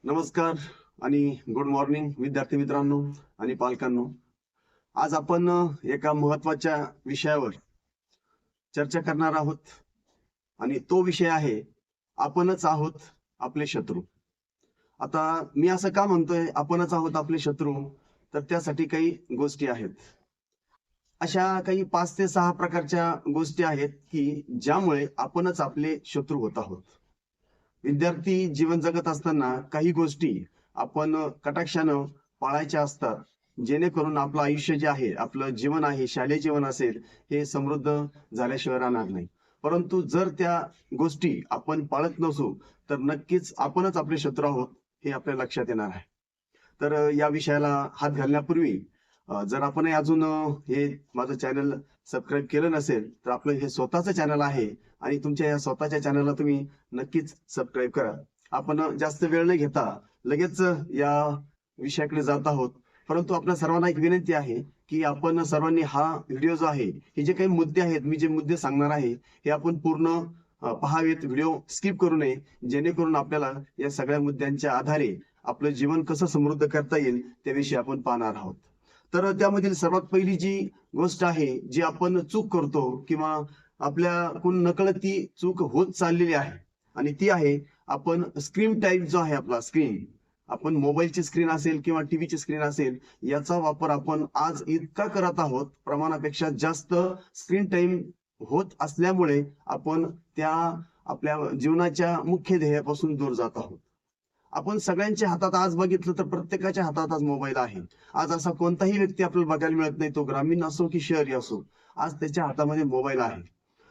नमस्कार आणि good morning विद्यार्थी मित्रांनो आणि पालकांनो. आज आपण एका महत्वाच्या विषयावर चर्चा करणार आहोत आणि तो विषय आहे आपणच आहोत आपले शत्रू. आता मी असं का म्हणतोय आपणच आहोत आपले शत्रू, तर त्यासाठी काही गोष्टी आहेत. अशा काही 5 ते 6 प्रकारच्या गोष्टी आहेत की ज्यामुळे आपणच आपले शत्रू होत आहोत. विद्यार्थी जीवन जगत असताना काही गोष्टी आपण कटाक्षानं पाळायच्या असतात, जेणेकरून आपलं आयुष्य जे आहे, आपलं जीवन आहे, शालेय जीवन असेल, हे समृद्ध झाल्याशिवाय राहणार नाही. परंतु जर त्या गोष्टी आपण पाळत नसू, तर नक्कीच आपणच आपले शत्रू आहोत, हे आपल्या लक्षात येणार आहे. तर या विषयाला हात घालण्यापूर्वी जर आपणही अजून हे माझं चॅनल सबस्क्राईब केलं नसेल, तर आपलं हे स्वतःचं चॅनल आहे आणि तुमच्या या स्वतःच्या चॅनलला तुम्ही नक्कीच सबस्क्राईब करा. आपण जास्त वेळ न घेता लगेच या विषयाकडे जात आहोत. परंतु आपल्या सर्वांना एक विनंती आहे की आपण सर्वांनी हा व्हिडिओ जो आहे, हे जे काही मुद्दे आहेत, मी जे मुद्दे सांगणार आहे, हे आपण पूर्ण पहावेत, व्हिडिओ स्किप करू नये, जेणेकरून आपल्याला या सगळ्या मुद्द्यांच्या आधारे आपलं जीवन कसं समृद्ध करता येईल त्याविषयी आपण पाहणार आहोत. तर त्यामधील सर्वात पहिली जी गोष्ट आहे, जी आपण चूक करतो किंवा आपल्याकडून नकळत ती चूक होत चाललेली आहे, आणि ती आहे आपण स्क्रीन टाइम जो आहे आपला स्क्रीन, आपण मोबाईलची स्क्रीन असेल किंवा टीव्हीची स्क्रीन असेल, याचा वापर आपण आज इतका करत आहोत, प्रमाणापेक्षा जास्त स्क्रीन टाइम होत असल्यामुळे आपण त्या आपल्या जीवनाच्या मुख्य ध्येयापासून दूर जात आहोत. आपण सगळ्यांच्या हातात आज बघितलं तर प्रत्येकाच्या हातात आज मोबाईल आहे. आज असा कोणताही व्यक्ती आपल्याला बघायला मिळत नाही, तो ग्रामीण असो की शहरी असो, आज त्याच्या हातामध्ये मोबाईल आहे.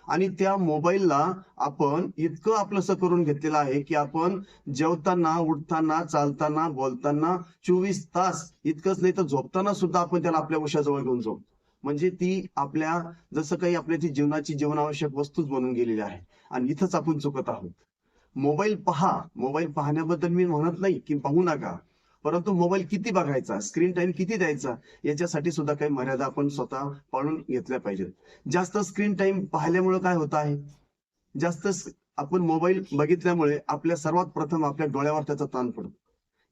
आणि त्या मोबाईलला आपण इतकं आपलंसं करून घेतलेलं आहे की आपण जेवताना, उठताना, चालताना, बोलताना 24 तास, इतकंच नाही तर झोपताना सुद्धा आपण त्याला आपल्या उशाजवळ घेऊन झोपतो. म्हणजे ती आपल्या जसं काही आपल्या ती जीवनाची जीवनावश्यक वस्तूच बनून गेलेली आहे, आणि इथंच आपण चुकत आहोत. मोबाईल पहा, मोबाईल पाहण्याबद्दल मी म्हणत नाही की पाहू नका, परंतु मोबाईल किती बघायचा, स्क्रीन टाइम किती द्यायचा, याच्यासाठी सुद्धा काही मर्यादा आपण स्वतः पाळून घेतल्या पाहिजेत. जास्त स्क्रीन टाइम पाहिल्यामुळे काय होत आहे, जास्त आपण मोबाईल बघितल्यामुळे आपल्या सर्वात प्रथम आपल्या डोळ्यावर त्याचा ताण पडतो.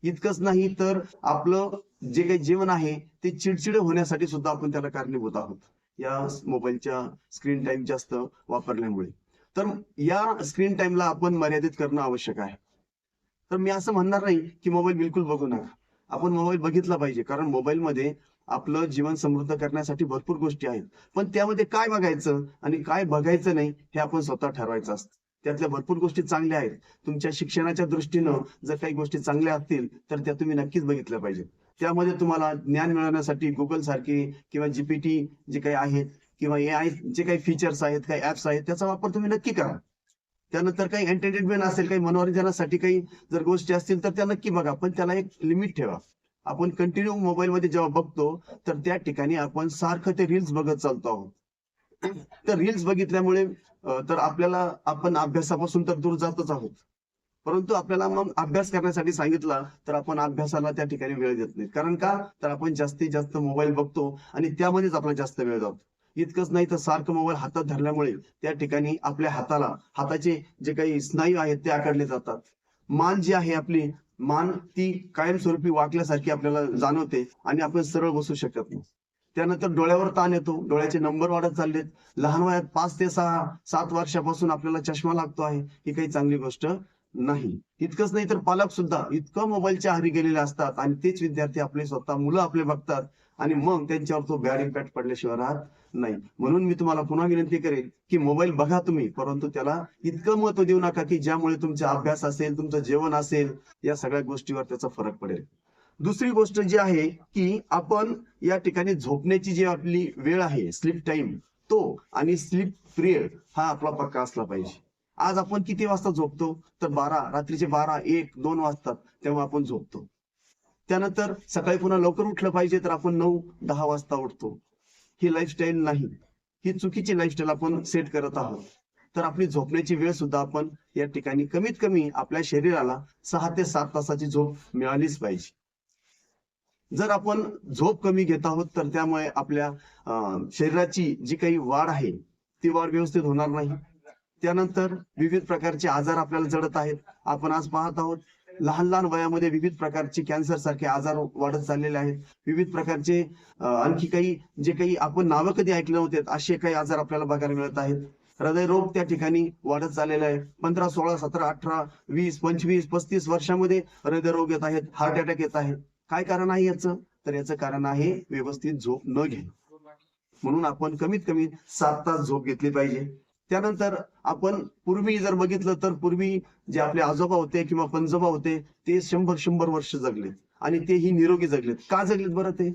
इतकंच नाही तर आपलं जे काही जीवन आहे ते चिडचिड होण्यासाठी सुद्धा आपण त्याला कारणीभूत आहोत, या मोबाईलच्या स्क्रीन टाइम जास्त वापरल्यामुळे. तर या स्क्रीन टाइमला आपण मर्यादित करणं आवश्यक आहे. तर मी असं म्हणणार नाही की मोबाईल बिलकुल बघू नका. आपण मोबाईल बघितला पाहिजे, कारण मोबाईलमध्ये आपलं जीवन समृद्ध करण्यासाठी भरपूर गोष्टी आहेत. पण त्यामध्ये काय बघायचं आणि काय बघायचं नाही, हे आपण स्वतः ठरवायचं असतं. त्यातल्या भरपूर गोष्टी चांगल्या आहेत. तुमच्या शिक्षणाच्या दृष्टीनं जर काही गोष्टी चांगल्या असतील, तर त्या तुम्ही नक्कीच बघितल्या पाहिजेत. त्यामध्ये तुम्हाला ज्ञान मिळवण्यासाठी Google सारखे किंवा GPT जे काही आहेत किंवा AI जे काही फीचर्स आहेत, काही ऍप्स आहेत, त्याचा वापर तुम्ही नक्की करा. त्यानंतर काही एंटरटेनमेंट असेल, काही मनोरंजनासाठी काही जर गोष्टी असतील, तर त्या नक्की बघा. पण त्याला एक लिमिट ठेवा. आपण कंटिन्यू मोबाईलमध्ये जेव्हा बघतो, तर त्या ठिकाणी आपण सारखं ते रील्स बघत चालतो आहोत. तर रील्स बघितल्यामुळे तर आपल्याला आपण अभ्यासापासून तर दूर जातच आहोत. परंतु आपल्याला मग अभ्यास करण्यासाठी सांगितला, तर आपण अभ्यासाला त्या ठिकाणी वेळ देत नाही. कारण का? तर आपण जास्तीत जास्त मोबाईल बघतो आणि त्यामध्येच आपला जास्त वेळ जातो. इतकंच नाही तर सारखं मोबाईल हातात धरल्यामुळे त्या ठिकाणी आपल्या हाताचे जे काही स्नायू आहेत ते आखडले जातात. मान जी आहे आपली, मान ती कायमस्वरूपी वाकल्यासारखी आपल्याला जाणवते आणि आपण सरळ बसू शकत नाही. त्यानंतर डोळ्यावर ताण येतो, डोळ्याचे नंबर वाढत चाललेत. लहान वयात 5 ते 6-7 वर्षापासून आपल्याला चष्मा लागतो आहे, ही काही चांगली गोष्ट नाही. इतकंच नाही तर पालक सुद्धा इतकं मोबाईलच्या आहारी गेलेले असतात आणि तेच विद्यार्थी आपले स्वतः मुलं आपले बघतात आणि मग त्यांच्यावर तो बॅड इम्पॅक्ट पडल्याशिवाय राहत नाही. म्हणून मी तुम्हाला पुन्हा विनंती करेन की मोबाईल बघा तुम्ही, परंतु त्याला इतकं महत्व देऊ नका की ज्यामुळे तुमचा अभ्यास असेल, तुमचं जेवण असेल, या सगळ्या गोष्टीवर त्याचा फरक पडेल. दुसरी गोष्ट जी आहे की आपण या ठिकाणी झोपण्याची जी आपली वेळ आहे, स्लीप टाइम, तो आणि स्लीप पिरियड हा आपला पक्का असला पाहिजे. आज आपण किती वाजता झोपतो, तर रात्रीचे 12, 1, 2 वाजतात तेव्हा आपण झोपतो. त्यानंतर सकाळी पुन्हा लवकर उठलं पाहिजे, तर आपण 9-10 वाजता उठतो. ही लाईफस्टाईल नाही, ही चुकीची लाईफस्टाईल आपण सेट करत आहोत. तर आपली झोपण्याची वेळ सुद्धा आपण या ठिकाणी कमीत कमी आपल्या शरीराला 6 ते 7 तासाची झोप मिळालीच पाहिजे. जर आपण झोप कमी घेत आहोत, तर त्यामुळे आपल्या शरीराची जी काही वाढ आहे, ती वाढ व्यवस्थित होणार नाही. त्यानंतर विविध प्रकारचे आजार आपल्याला जडत आहेत. आपण आज पाहत आहोत लहान लहान वयामध्ये विविध प्रकारचे कॅन्सर सारखे आजार वाढत चाललेले आहेत. विविध प्रकारचे आणखी काही जे काही आपण नावं कधी ऐकले नव्हते असे काही आजार आपल्याला बघायला मिळत आहेत. हृदयरोग त्या ठिकाणी वाढत चाललेला आहे. 15, 16, 17, 18, 20, 25, 35 वर्षामध्ये हृदयरोग येत आहेत, हार्ट अटॅक येत आहेत. काय कारण आहे याचं? तर याचं कारण आहे व्यवस्थित झोप न घेणे. म्हणून आपण कमीत कमी 7 तास झोप घेतली पाहिजे. त्यानंतर आपण पूर्वी जर बघितलं तर पूर्वी जे आपले आजोबा होते किंवा पणजोबा होते ते 100 वर्ष जगले आणि तेही निरोगी जगलेत. का जगलेत बरं ते?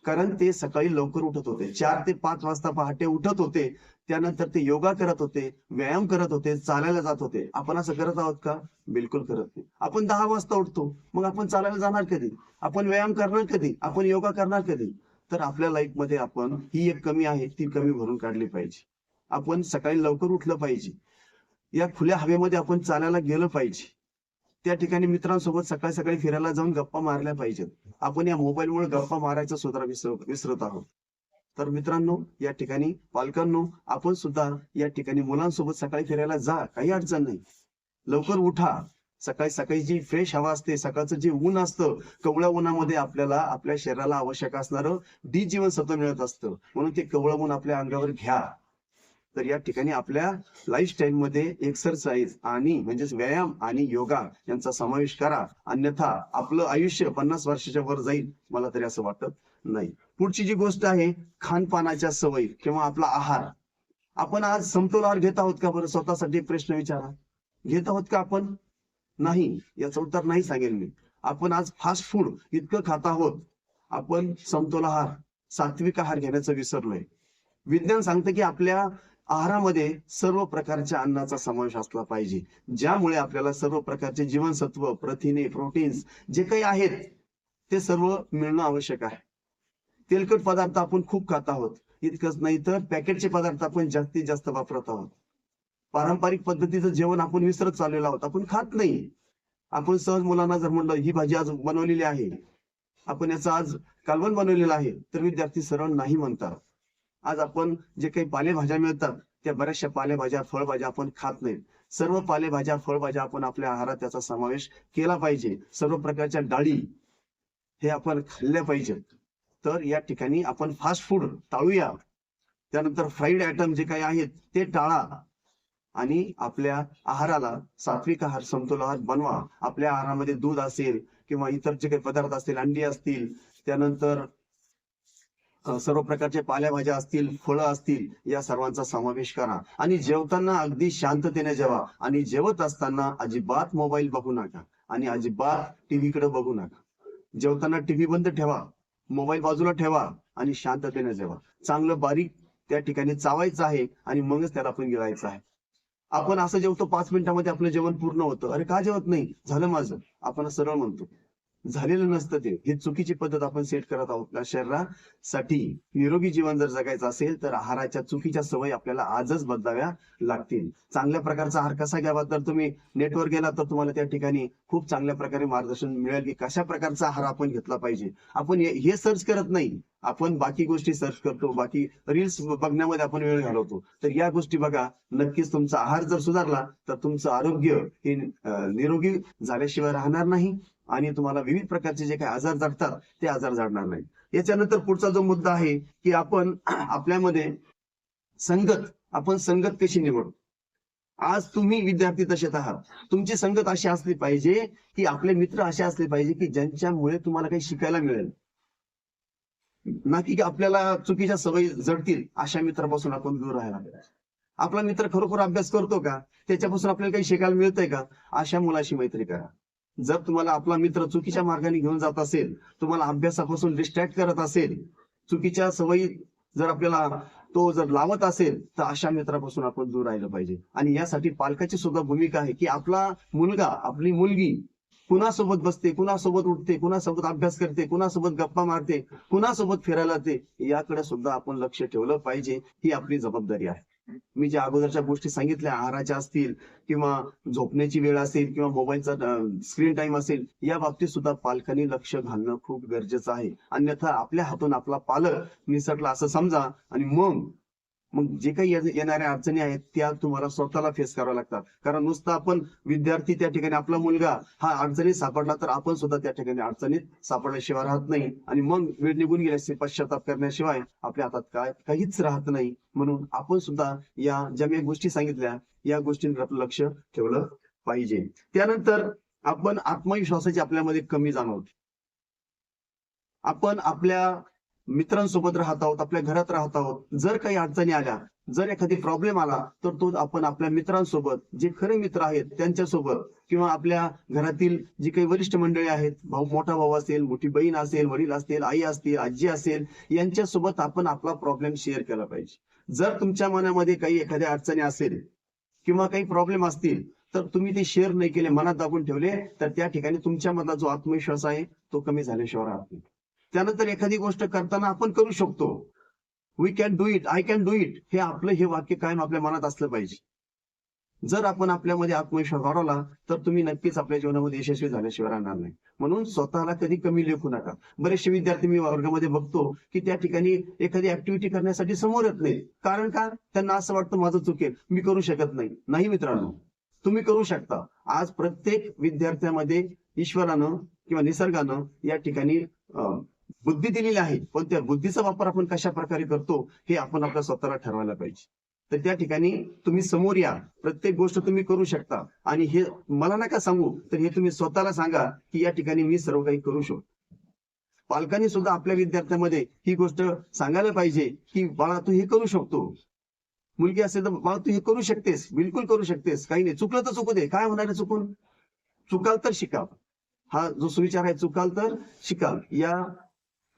कारण ते सकाळी लवकर उठत होते. 4 ते 5 वाजता पहाटे उठत होते. त्यानंतर ते योगा करत होते, व्यायाम करत होते, चालायला जात होते. आपण असं करत आहोत का? बिलकुल करत नाही. आपण 10 वाजता उठतो, मग आपण चालायला जाणार कधी? आपण व्यायाम करणार कधी? आपण योगा करणार कधी? तर आपल्या लाईफमध्ये आपण ही एक कमी आहे ती कमी भरून काढली पाहिजे. आपण सकाळी लवकर उठलं पाहिजे. या खुल्या हवेमध्ये आपण चालायला गेलं पाहिजे. त्या ठिकाणी मित्रांसोबत सकाळी सकाळी फिरायला जाऊन गप्पा मारल्या पाहिजेत. आपण या मोबाईलमुळे गप्पा मारायचं सुद्धा विसरत आहोत. तर मित्रांनो, या ठिकाणी पालकांनो, आपण सुद्धा या ठिकाणी मुलांसोबत सकाळी फिरायला जा, काही अडचण नाही. लवकर उठा. सकाळी सकाळी जी फ्रेश हवा असते, सकाळचं जे ऊन असतं, कवळ्या उन्हामध्ये आपल्याला आपल्या शरीराला आवश्यक असणारं डी जीवनसत्व मिळत असतं. म्हणून ते कवळं ऊन आपल्या अंगावर घ्या. तर या ठिकाणी आपल्या लाईफस्टाईल मध्ये एक्सरसाइज आणि म्हणजेच व्यायाम आणि योगा यांचा समावेश करा. अन्यथा आपलं आयुष्य 50 वर्षाच्या वर जाईल, मला तरी असं वाटत नाही. पुढची जी गोष्ट आहे खानपानाच्या सवयी किंवा आपला आहार. आपण आज समतोल आहार घेत आहोत का बरं? स्वतःसाठी एक प्रश्न विचारा. घेत आहोत का आपण? नाही. याचं उत्तर नाही सांगेल मी. आपण आज फास्ट फूड इतकं खात आहोत, आपण समतोल आहार, सात्विक आहार घेण्याचं विसरलोय. विज्ञान सांगतं की आपल्या आहारामध्ये सर्व प्रकारच्या अन्नाचा समावेश असला पाहिजे, ज्यामुळे आपल्याला सर्व प्रकारचे जीवनसत्व, प्रथिने, प्रोटीन्स जे काही आहेत ते सर्व मिळणं आवश्यक आहे. तेलकट पदार्थ आपण खूप खात आहोत. इतकंच नाही तर पॅकेटचे पदार्थ आपण जास्तीत जास्त वापरत आहोत. पारंपरिक पद्धतीचं जेवण आपण विसरत चाललेलो आहोत. आपण खात नाही. आपण सहज मुलांना जर म्हणलं ही भाजी आज बनवलेली आहे, आपण याचं आज कालवण बनवलेलं आहे, तर विद्यार्थी सरळ नाही म्हणतात. आज आपण जे काही पालेभाज्या मिळतात त्या बऱ्याचशा पालेभाज्या, फळभाज्या आपण खात नाहीत. सर्व पालेभाज्या, फळभाज्या आपण आपल्या आहारात त्याचा समावेश केला पाहिजे. सर्व प्रकारच्या डाळी हे आपण खाल्ल्या पाहिजेत. तर या ठिकाणी आपण फास्ट फूड टाळूया. त्यानंतर फ्राईड आयटम जे काही आहेत ते टाळा आणि आपल्या आहाराला सात्विक आहार, समतोल आहार बनवा. आपल्या आहारामध्ये दूध असेल किंवा इतर जे काही पदार्थ असतील, अंडी असतील, त्यानंतर सर्व प्रकारचे पालेभाज्या असतील, फळं असतील, या सर्वांचा समावेश करा. आणि जेवताना अगदी शांततेने जेवा आणि जेवत असताना अजिबात मोबाईल बघू नका आणि अजिबात टीव्हीकडे बघू नका. जेवताना टीव्ही बंद ठेवा, मोबाईल बाजूला ठेवा आणि शांततेने जेवा. चांगलं बारीक त्या ठिकाणी चावायचं आहे आणि मगच त्याला आपण गिळायचं आहे. आपण असं जेवतो 5 मिनिटांमध्ये आपलं जेवण पूर्ण होतं. अरे का जेवत नाही? झालं माझं, आपण सरळ म्हणतो. झालेलं नसतं ते. ही चुकीची पद्धत आपण सेट करत आहोत. आपल्या शरीरासाठी निरोगी जीवन जर जगायचं असेल तर आहाराच्या चुकीच्या सवयी आपल्याला आजच बदलाव्या लागतील. चांगल्या प्रकारचा आहार कसा घ्यावा, तर तुम्ही नेटवर गेला तर तुम्हाला त्या ठिकाणी खूप चांगल्या प्रकारे मार्गदर्शन मिळेल की कशा प्रकारचा आहार आपण घेतला पाहिजे. आपण हे सर्च करत नाही, आपण बाकी गोष्टी सर्च करतो, बाकी रील्स बघण्यामध्ये आपण वेळ घालवतो. तर या गोष्टी बघा. नक्कीच तुमचा आहार जर सुधारला तर तुमचं आरोग्य हे निरोगी झाल्याशिवाय राहणार नाही आणि तुम्हाला विविध प्रकारचे जे काही आजार जडतात ते आजार जडणार नाही. याच्यानंतर पुढचा जो मुद्दा आहे की आपण आपल्यामध्ये आपण संगत कशी निवडू. आज तुम्ही विद्यार्थी तसेच आहात. तुमची संगत अशी असली पाहिजे की आपले मित्र असे असले पाहिजे की ज्यांच्यामुळे तुम्हाला काही शिकायला मिळेल, ना की आपल्याला चुकीच्या सवयी जडतील अशा मित्रापासून आपण दूर राहायला पाहिजे. आपला मित्र खरोखर अभ्यास करतो का? त्याच्यापासून आपल्याला काही शिकायला मिळतंय का? अशा मुलाशी मैत्री करा. जर तुम्हाला आपला मित्र चुकीच्या मार्गाने घेऊन जात असेल, तुम्हाला अभ्यासापासून डिस्ट्रॅक्ट करत असेल, चुकीच्या सवयी जर आपल्याला तो जर लावत असेल, तर अशा मित्रापासून आपण दूर राहिलं पाहिजे. आणि यासाठी पालकाची सुद्धा भूमिका आहे की आपला मुलगा, आपली मुलगी कुणासोबत बसते, कुणासोबत उठते, कुणासोबत अभ्यास करते, कुणासोबत गप्पा मारते, कुणासोबत फिरायला जाते, याकडे सुद्धा आपण लक्ष ठेवलं पाहिजे. ही आपली जबाबदारी आहे. मी ज्या अगोदरच्या गोष्टी सांगितल्या, आहाराच्या असतील किंवा झोपण्याची वेळ असेल किंवा मोबाईलचा स्क्रीन टाइम असेल, या बाबतीत सुद्धा पालकांनी लक्ष घालणं खूप गरजेचं आहे. अन्यथा आपल्या हातून आपला पालक निसटला असं समजा आणि मग मग जे काही येणाऱ्या अडचणी आहेत त्या तुम्हाला स्वतःला फेस कराव्या लागतात. कारण नुसतं आपण विद्यार्थी त्या ठिकाणी, आपला मुलगा हा अडचणीत सापडला तर आपण सुद्धा त्या ठिकाणी अडचणीत सापडल्याशिवाय राहत नाही. आणि मग वेळ निघून गेल्याशिवाय पश्चाताप करण्याशिवाय आपल्या हातात काहीच राहत नाही. म्हणून आपण सुद्धा या ज्या मी गोष्टी सांगितल्या या गोष्टींवर आपलं लक्ष ठेवलं पाहिजे. त्यानंतर आपण आत्मविश्वासाची आपल्यामध्ये कमी जाणवते. आपण आपल्या मित्रांसोबत राहत आहोत, आपल्या घरात राहत आहोत. जर काही अडचणी आल्या, जर एखादी प्रॉब्लेम आला, तर तो आपण आपल्या मित्रांसोबत, जे खरे मित्र आहेत त्यांच्यासोबत, किंवा आपल्या घरातील जी काही वरिष्ठ मंडळी आहेत, मोठा भाऊ असेल, मोठी बहीण असेल, वडील असतील, आई असतील, आजी असेल, यांच्यासोबत आपण आपला प्रॉब्लेम शेअर केला पाहिजे. जर तुमच्या मनामध्ये काही एखाद्या अडचणी असेल किंवा काही प्रॉब्लेम असतील, तर तुम्ही ते शेअर नाही केले, मनात दाबून ठेवले, तर त्या ठिकाणी तुमच्यामधला जो आत्मविश्वास आहे तो कमी झाल्याशिवाय राहत नाही. त्यानंतर एखादी गोष्ट करताना आपण करू शकतो, we can do it, I can do it, हे आपलं हे वाक्य कायम आपल्या मनात असलं पाहिजे. जर आपण आपल्यामध्ये आत्मविश्वास वाढवला तर तुम्ही नक्कीच आपल्या जीवनामध्ये यशस्वी झाल्याशिवाय राहणार नाही. म्हणून स्वतःला कधी कमी लेखू नका. बरेचसे विद्यार्थी मी वर्गामध्ये बघतो की त्या ठिकाणी एखादी ऍक्टिव्हिटी करण्यासाठी समोर येत नाही. कारण का? त्यांना असं वाटतं माझं चुकेल, मी करू शकत नाही. नाही मित्रांनो, तुम्ही करू शकता. आज प्रत्येक विद्यार्थ्यामध्ये ईश्वरानं किंवा निसर्गानं या ठिकाणी बुद्धी दिलेली आहे, पण त्या बुद्धीचा वापर आपण कशा प्रकारे करतो हे आपण आपल्या स्वतःला ठरवायला पाहिजे. तर त्या ठिकाणी तुम्ही समोर या, प्रत्येक गोष्ट तुम्ही करू शकता. आणि हे मला नका सांगू, तर हे तुम्ही स्वतःला सांगा की या ठिकाणी मी सर्व काही करू शकतो. पालकांनी सुद्धा आपल्या विद्यार्थ्यांमध्ये ही गोष्ट सांगायला पाहिजे की बाळा तू हे करू शकतो. मुलगी असेल तर बाळा तू हे करू शकतेस, बिलकुल करू शकतेस, काही नाही, चुकलं तर चुकू दे, काय होणार आहे चुकून, चुकाल तर शिकाल. हा जो सुविचार आहे, चुकाल तर शिकाल, या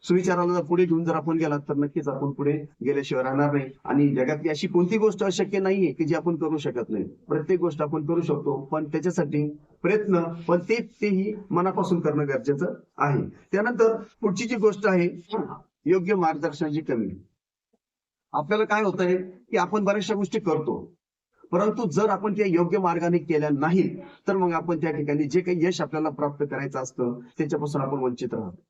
सुविचाराला जर पुढे घेऊन जर आपण गेलात तर नक्कीच आपण पुढे गेल्याशिवाय राहणार नाही. आणि जगातली अशी कोणती गोष्ट अशक्य नाहीये की जी आपण करू शकत नाही. प्रत्येक गोष्ट आपण करू शकतो, पण त्याच्यासाठी प्रयत्न, पण तेही मनापासून करणं गरजेचं आहे. त्यानंतर पुढची जी गोष्ट आहे, योग्य मार्गदर्शनाची कमी. आपल्याला काय होतंय की आपण बऱ्याचशा गोष्टी करतो, परंतु जर आपण त्या योग्य मार्गाने केल्या नाही तर मग आपण त्या ठिकाणी जे काही यश आपल्याला प्राप्त करायचं असतं त्याच्यापासून आपण वंचित राहतो.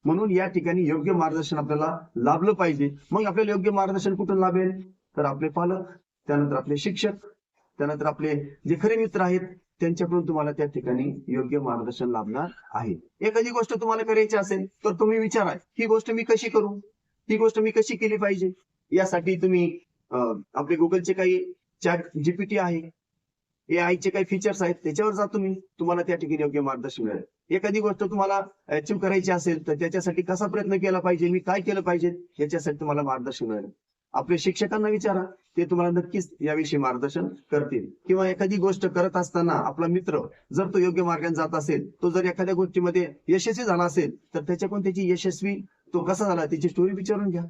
म्हणून या ठिकाणी योग्य मार्गदर्शन आपल्याला लाभलं पाहिजे. मग आपल्याला योग्य मार्गदर्शन कुठून लाभेल? तर आपले पालक, त्यानंतर आपले शिक्षक, त्यानंतर आपले जे खरे मित्र आहेत त्यांच्याकडून तुम्हाला त्या ठिकाणी योग्य मार्गदर्शन लाभणार आहे. एखादी गोष्ट तुम्हाला करायची असेल तर तुम्ही विचारा, ही गोष्ट मी कशी करू, ही गोष्ट मी कशी केली पाहिजे. यासाठी तुम्ही आपले गुगलचे काही चॅट जीपीटी आहे, AI चे काही फीचर्स आहेत, त्याच्यावर जा तुम्ही, तुम्हाला त्या ठिकाणी योग्य मार्गदर्शन मिळेल. एखादी गोष्ट तुम्हाला अचीव्ह करायची असेल तर त्याच्यासाठी कसा प्रयत्न केला पाहिजे, मी काय केलं पाहिजे, याच्यासाठी तुम्हाला मार्गदर्शन मिळेल. आपल्या शिक्षकांना विचारा, ते तुम्हाला नक्कीच याविषयी मार्गदर्शन करतील. किंवा एखादी गोष्ट करत असताना आपला मित्र जर तो योग्य मार्गाने जात असेल, तो जर एखाद्या गोष्टीमध्ये यशस्वी झाला असेल तर त्याच्याकडून त्याची यशस्वी तो कसा झाला त्याची स्टोरी विचारून घ्या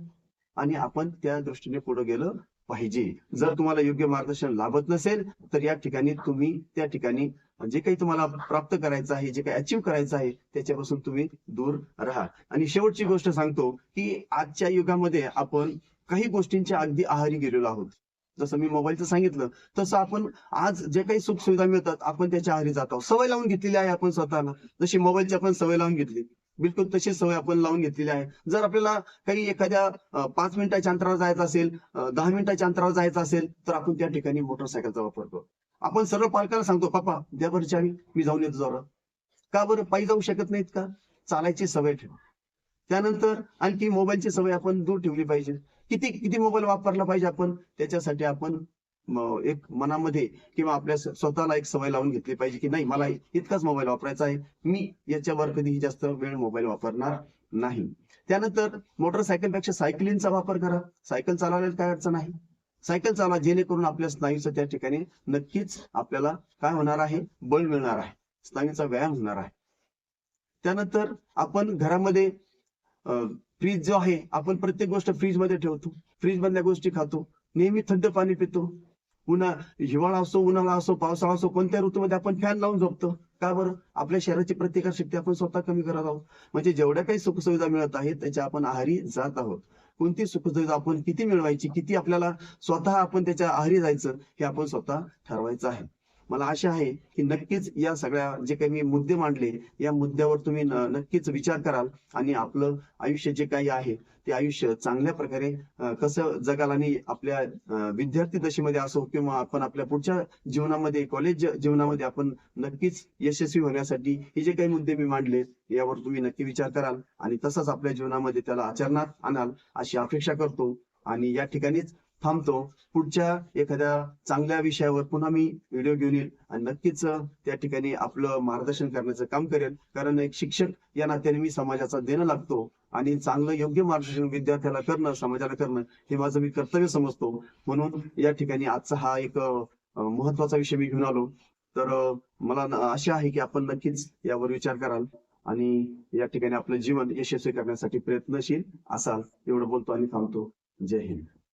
आणि आपण त्या दृष्टीने पुढे गेलं पाहिजे. जर तुम्हाला योग्य मार्गदर्शन लाभत नसेल तर या ठिकाणी तुम्ही त्या ठिकाणी जे काही तुम्हाला प्राप्त करायचं आहे, जे काही अचीव्ह करायचं आहे त्याच्यापासून तुम्ही दूर राहा. आणि शेवटची गोष्ट सांगतो की आजच्या युगामध्ये आपण काही गोष्टींच्या अगदी आहारी गेलेलो आहोत. जसं मी मोबाईलचं सांगितलं तसं आपण आज जे काही सुख सुविधा मिळतात आपण त्याच्या आहारी जात आहोत. सवय लावून घेतलेली आहे आपण स्वतःला, जशी मोबाईलची आपण सवय लावून घेतली, बिलकुल तशी सवय आपण लावून घेतलेली आहे. जर आपल्याला काही एखाद्या 5 मिनिटाच्या अंतरावर जायचं असेल, 10 मिनिटाच्या अंतरावर जायचं असेल तर आपण त्या ठिकाणी मोटरसायकलचा वापर करतो. आपण सर्व पालकांना सांगतो, पापा द्या बरं चावी, मी जाऊन येतो जरा. का बरं? पायी जाऊ शकत नाहीत का? चालायची सवय ठेवा. त्यानंतर आणखी मोबाईलची सवय आपण दूर ठेवली पाहिजे. किती किती मोबाईल वापरला पाहिजे आपण, त्याच्यासाठी आपण एक मनामध्ये किंवा आपल्या स्वतःला एक सवय लावून घेतली पाहिजे की नाही, मला इतकाच मोबाईल वापरायचा आहे, मी याच्यावर कधीही जास्त वेळ मोबाईल वापरणार नाही. त्यानंतर मोटरसायकलपेक्षा सायकलिंगचा वापर करा. सायकल चालवण्यात काय अडचण आहे, सायकल चालवा, जेणेकरून आपल्या स्नायूचं त्या ठिकाणी नक्कीच आपल्याला काय होणार आहे, बळ मिळणार आहे, स्नायूचा व्यायाम होणार आहे. त्यानंतर आपण घरामध्ये फ्रीज जो आहे, आपण प्रत्येक गोष्ट फ्रीज मध्ये ठेवतो, फ्रीज मधल्या गोष्टी खातो, नेहमी थंड पाणी पितो. हिवाळा असो, उन्हाळा असो, पावसाळा असो, कोणत्या ऋतूमध्ये आपण फॅन लावून झोपतो. का बरं? आपल्या शरीराची प्रतिकार शक्ती आपण स्वतः कमी करत आहोत. म्हणजे जेवढ्या काही सुखसुविधा मिळत आहेत त्याच्या आपण आहारी जात आहोत. कोणती सुखसुविधा आपण किती मिळवायची, किती आपल्याला स्वतः आपण त्याच्या आहारी जायचं, हे आपण स्वतः ठरवायचं आहे. मला आशा आहे की नक्कीच या सगळ्या जे काही मी मुद्दे मांडले या मुद्द्यावर तुम्ही नक्कीच विचार कराल आणि आपलं आयुष्य जे काही आहे ते आयुष्य चांगल्या प्रकारे कसं जगाल आणि आपल्या विद्यार्थी दशेमध्ये असो किंवा आपण आपल्या पुढच्या जीवनामध्ये कॉलेज जीवनामध्ये आपण नक्कीच यशस्वी होण्यासाठी हे जे काही मुद्दे मी मांडले यावर तुम्ही नक्की विचार कराल आणि तसंच आपल्या जीवनामध्ये त्याला आचरणात आणाल अशी अपेक्षा करतो आणि या ठिकाणीच थांबतो. पुढच्या एखाद्या चांगल्या विषयावर पुन्हा मी व्हिडिओ घेऊन येईल आणि नक्कीच त्या ठिकाणी आपलं मार्गदर्शन करण्याचं काम करेल. कारण एक शिक्षक या नात्याने मी समाजाचा देणं लागतो आणि चांगलं योग्य मार्गदर्शन विद्यार्थ्याला करणं, समाजाला करणं हे माझं मी कर्तव्य समजतो. म्हणून या ठिकाणी आजचा हा एक महत्वाचा विषय मी घेऊन आलो. तर मला आशा आहे की आपण नक्कीच यावर विचार कराल आणि या ठिकाणी आपलं जीवन यशस्वी करण्यासाठी प्रयत्नशील असाल. एवढं बोलतो आणि थांबतो. जय हिंद.